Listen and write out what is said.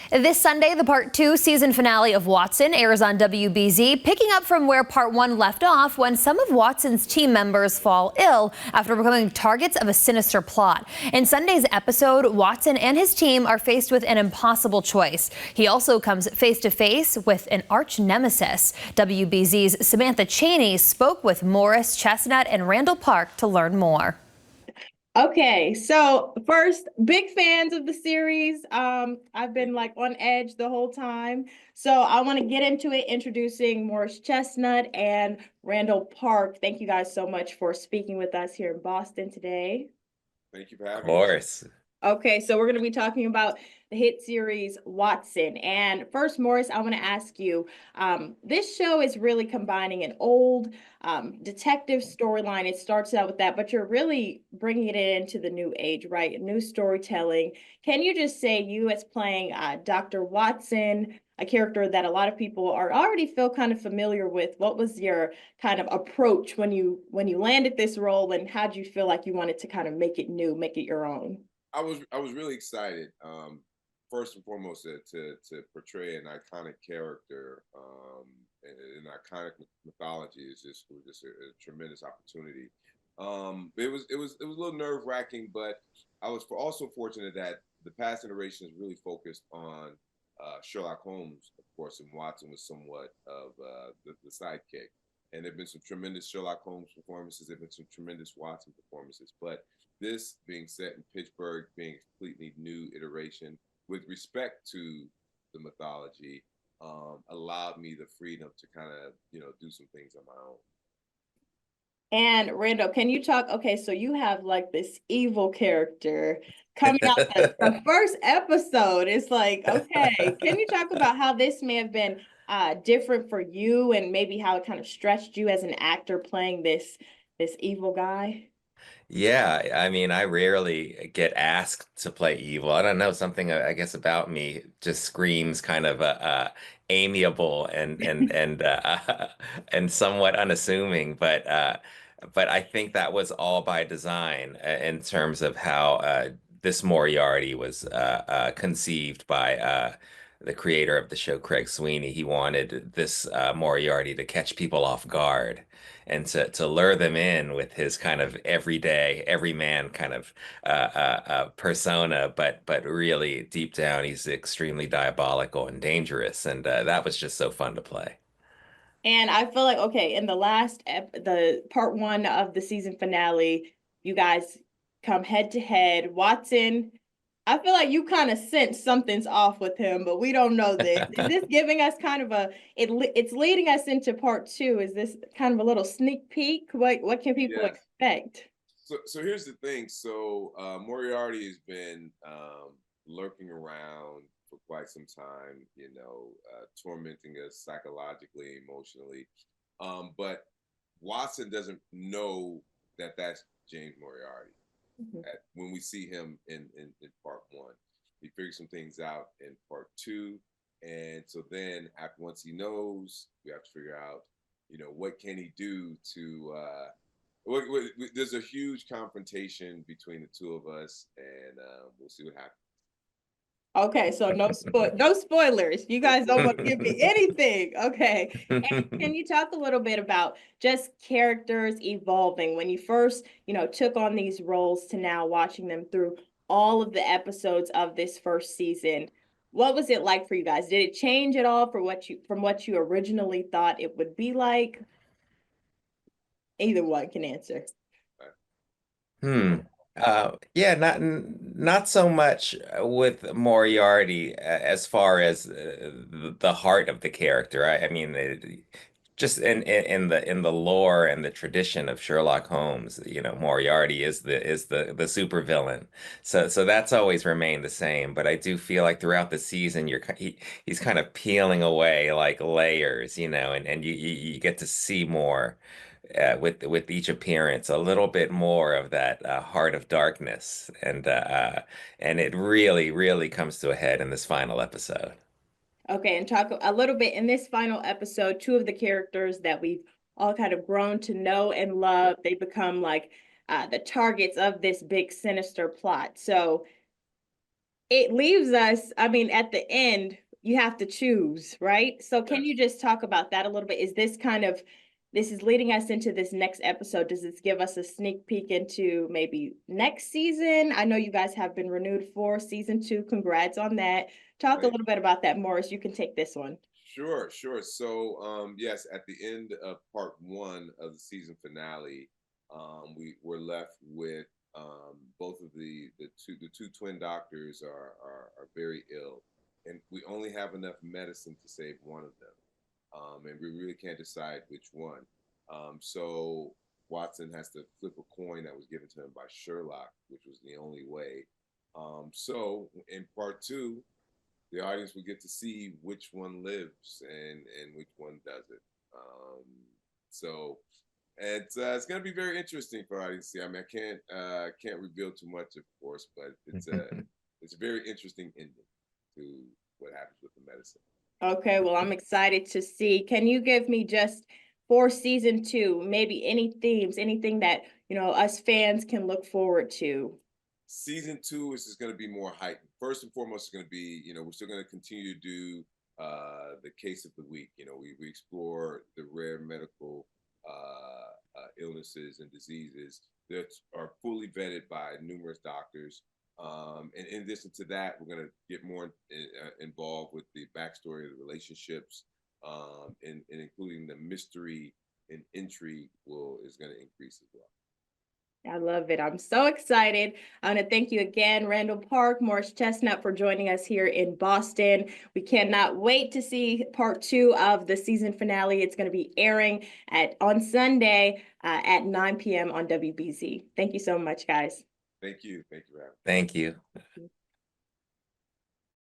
This Sunday, the Part 2 season finale of Watson airs on WBZ, picking up from where Part 1 left off when some of Watson's team members fall ill after becoming targets of a sinister plot. In Sunday's episode, Watson and his team are faced with an impossible choice. He also comes face to face with an arch nemesis. WBZ's Samantha Chaney spoke with Morris, Chestnut, and Randall Park to learn more. Okay, so first, big fans of the series. I've been like on edge the whole time. So I want to get into it, introducing Morris Chestnut and Randall Park. Thank you guys so much for speaking with us here in Boston today. Thank you for having Of course. Okay, so we're going to be talking about the hit series Watson. And first, Morris, I want to ask you, this show is really combining an old detective storyline. It starts out with that, but you're really bringing it into the new age, right? New storytelling. Can you just say you as playing Dr. Watson, a character that a lot of people are already feel kind of familiar with? What was your kind of approach when you landed this role, and how did you feel like you wanted to kind of make it new, make it your own? I was really excited. First and foremost, to portray an iconic character, an iconic mythology is just a tremendous opportunity. It was a little nerve wracking, but I was also fortunate that the past generations really focused on Sherlock Holmes, of course, and Watson was somewhat of the sidekick. And there've been some tremendous Sherlock Holmes performances. There've been some tremendous Watson performances, but this being set in Pittsburgh, being a completely new iteration with respect to the mythology, allowed me the freedom to kind of, do some things on my own. And Randall, can you talk? Okay, so you have like this evil character coming out the first episode. It's like, okay, can you talk about how this may have been different for you, and maybe how it kind of stretched you as an actor playing this evil guy? Yeah, I mean, I rarely get asked to play evil. I don't know, something I guess about me just screams kind of amiable and and somewhat unassuming, but I think that was all by design in terms of how this Moriarty was conceived by the creator of the show, Craig Sweeney. He wanted this Moriarty to catch people off guard and to lure them in with his kind of everyday, everyman kind of persona, but really deep down, he's extremely diabolical and dangerous, and that was just so fun to play. And I feel like, okay, in the the part one of the season finale, you guys come head to head. Watson, I feel like you kind of sense something's off with him, but we don't know this. Is this giving us kind of it's leading us into part two? Is this kind of a little sneak peek? What can people expect? So here's the thing. So Moriarty has been lurking around for quite some time, tormenting us psychologically, emotionally. But Watson doesn't know that that's James Moriarty. When we see him in part one, he figures some things out in part two, and so then once he knows, we have to figure out, what can he do to. There's a huge confrontation between the two of us, and we'll see what happens. Okay, so no spoilers. You guys don't want to give me anything. Okay. And can you talk a little bit about just characters evolving when you first, took on these roles to now watching them through all of the episodes of this first season? What was it like for you guys? Did it change at all from what you originally thought it would be like? Either one can answer. Yeah, not so much with Moriarty as far as the heart of the character. I mean, just in the lore and the tradition of Sherlock Holmes, Moriarty is the supervillain. So that's always remained the same. But I do feel like throughout the season, he's kind of peeling away like layers, and you get to see more with each appearance, a little bit more of that heart of darkness, and it really comes to a head in this final episode. Okay, and talk a little bit in this final episode, two of the characters that we've all kind of grown to know and love, they become like the targets of this big sinister plot. So it leaves us, I mean, at the end, you have to choose, right? So can you just talk about that a little bit? Is this kind of, this is leading us into this next episode. Does this give us a sneak peek into maybe next season? I know you guys have been renewed for season 2. Congrats on that. Talk a Right. little bit about that, Morris. You can take this one. Sure, sure. So, yes, at the end of part 1 of the season finale, we were left with both of the two twin doctors are very ill, and we only have enough medicine to save one of them, and we really can't decide which one. So Watson has to flip a coin that was given to him by Sherlock, which was the only way. So in part 2, the audience will get to see which one lives and which one doesn't. So it's going to be very interesting for audience to see. I mean, I can't reveal too much, of course, but it's a very interesting ending to what happens with the medicine. Okay, well, I'm excited to see. Can you give me just for season 2, maybe any themes, anything that, you know, us fans can look forward to? Season 2 is just going to be more heightened. First and foremost, it's going to be, we're still going to continue to do the case of the week. We explore the rare medical illnesses and diseases that are fully vetted by numerous doctors. And in addition to that, we're going to get more involved with the backstory of the relationships, and including the mystery and intrigue is going to increase as well. I love it. I'm so excited. I want to thank you again, Randall Park, Morris Chestnut, for joining us here in Boston. We cannot wait to see part 2 of the season finale. It's going to be airing on Sunday at 9 p.m. on WBZ. Thank you so much, guys. Thank you. Thank you for having me. Thank you.